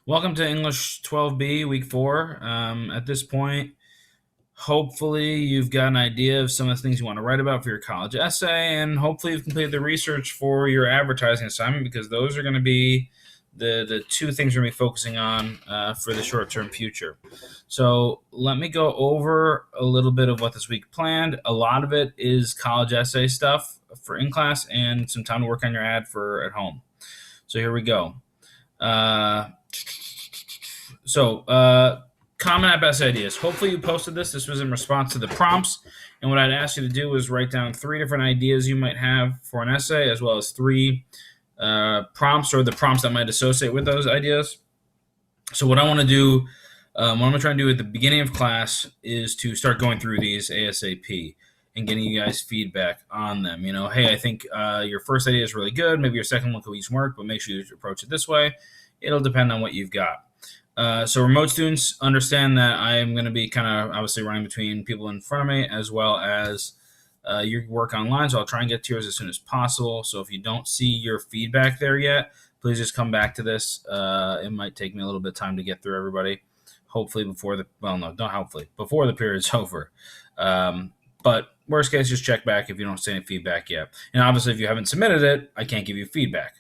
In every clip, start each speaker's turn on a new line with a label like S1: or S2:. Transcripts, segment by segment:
S1: Welcome to English 12B, week 4. At this point, hopefully you've got an idea of some of the things you want to write about for your college essay, and hopefully you've completed the research for your advertising assignment because those are going to be the two things we're going to be focusing on for the short-term future. So let me go over a little bit of what this week planned. A lot of it is college essay stuff for in-class and some time to work on your ad for at home. So here we go. Common App essay ideas. Hopefully you posted this. This was in response to the prompts. And what I'd ask you to do is write down 3 different ideas you might have for an essay, as well as 3 prompts or the prompts that might associate with those ideas. So what I want to do, what I'm going to try and do at the beginning of class is to start going through these ASAP and getting you guys feedback on them. You know, hey, I think your first idea is really good. Maybe your second one could use work, but make sure you approach it this way. It'll depend on what you've got. So remote students understand that I am going to be kind of obviously running between people in front of me as well as your work online. So I'll try and get to yours as soon as possible. So if you don't see your feedback there yet, please just come back to this. It might take me a little bit of time to get through everybody. Hopefully before the period's over. But worst case, just check back if you don't see any feedback yet. And obviously, if you haven't submitted it, I can't give you feedback.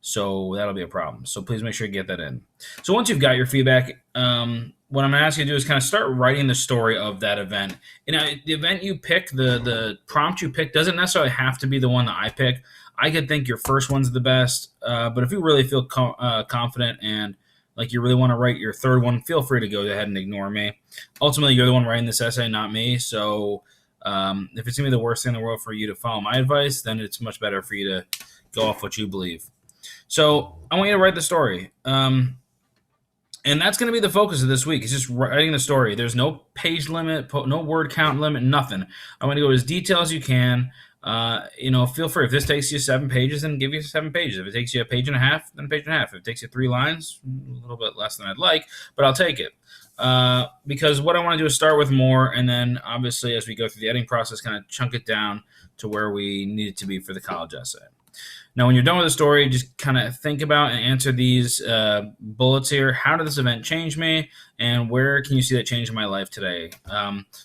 S1: So that'll be a problem. So please make sure you get that in. So once you've got your feedback, what I'm going to ask you to do is kind of start writing the story of that event. The event you pick, the prompt you pick, doesn't necessarily have to be the one that I pick. I could think your first one's the best, but if you really feel confident and like you really want to write your third one, feel free to go ahead and ignore me. Ultimately, you're the one writing this essay, not me. So if it's going to be the worst thing in the world for you to follow my advice, then it's much better for you to go off what you believe. So I want you to write the story. And that's going to be the focus of this week. It's just writing the story. There's no page limit, no word count limit, nothing. I want to go as detailed as you can. Feel free. If this takes you 7 pages, then give you 7 pages. If it takes you a page and a half, then a page and a half. If it takes you 3 lines, a little bit less than I'd like, but I'll take it. Because what I want to do is start with more, and then obviously as we go through the editing process, kind of chunk it down to where we need it to be for the college essay. Now, when you're done with the story, just kind of think about and answer these bullets here. How did this event change me, and where can you see that change in my life today?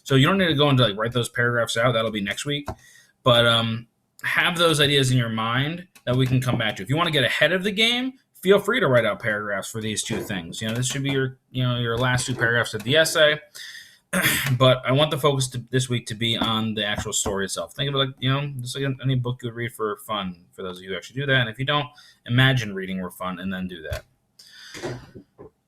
S1: So you don't need to go into write those paragraphs out. That'll be next week. But have those ideas in your mind that we can come back to. If you want to get ahead of the game, feel free to write out paragraphs for these 2 things. This should be your last 2 paragraphs of the essay. But I want the focus this week to be on the actual story itself. Think of it just like any book you would read for fun, for those of you who actually do that. And if you don't, imagine reading for fun and then do that.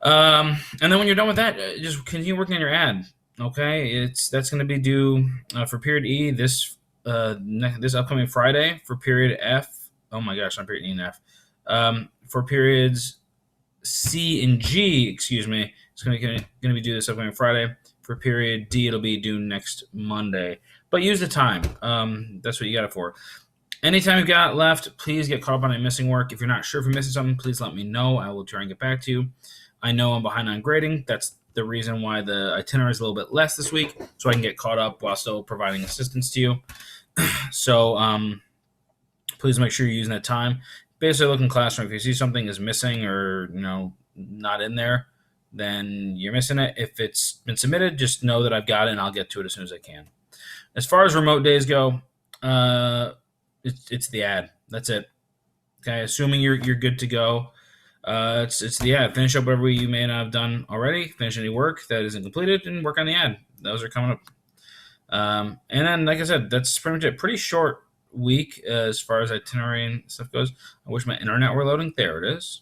S1: And then when you're done with that, just continue working on your ad. Okay, that's going to be due for period E this upcoming Friday. For period F, oh my gosh, not period E and F. For periods C and G, excuse me, it's going to be due this upcoming Friday. For period D, it'll be due next Monday. But use the time. That's what you got it for. Anytime you've got left, please get caught up on any missing work. If you're not sure if you're missing something, please let me know. I will try and get back to you. I know I'm behind on grading. That's the reason why the itinerary is a little bit less this week, so I can get caught up while still providing assistance to you. So please make sure you're using that time. Basically, look in Classroom. If you see something is missing or not in there, then you're missing it. If it's been submitted, just know that I've got it and I'll get to it as soon as I can. As far as remote days go, it's the ad. That's it. Okay, assuming you're good to go. It's the ad. Finish up whatever you may not have done already. Finish any work that isn't completed and work on the ad. Those are coming up. And then, like I said, that's pretty much it. Pretty short week as far as itinerary and stuff goes. I wish my internet were loading. There it is.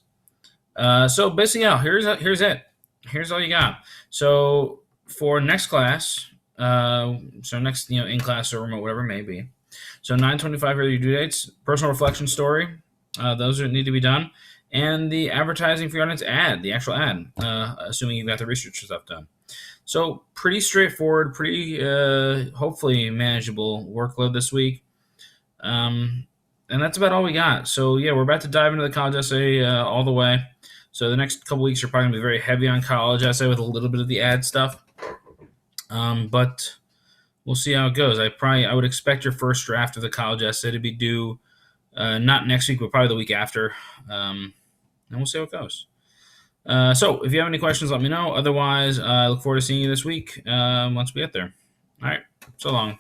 S1: So basically, here's it. Here's all you got. So for next class, next in class or remote, whatever it may be. So 9/25 are your due dates. Personal reflection story. Those need to be done. And the advertising for your audience ad, the actual ad, assuming you've got the research stuff done. So pretty straightforward, pretty hopefully manageable workload this week. And that's about all we got. So yeah, we're about to dive into the college essay all the way. So the next couple weeks are probably going to be very heavy on college essay with a little bit of the ad stuff. But we'll see how it goes. I would expect your first draft of the college essay to be due not next week, but probably the week after. And we'll see how it goes. So if you have any questions, let me know. Otherwise, I look forward to seeing you this week once we get there. All right. So long.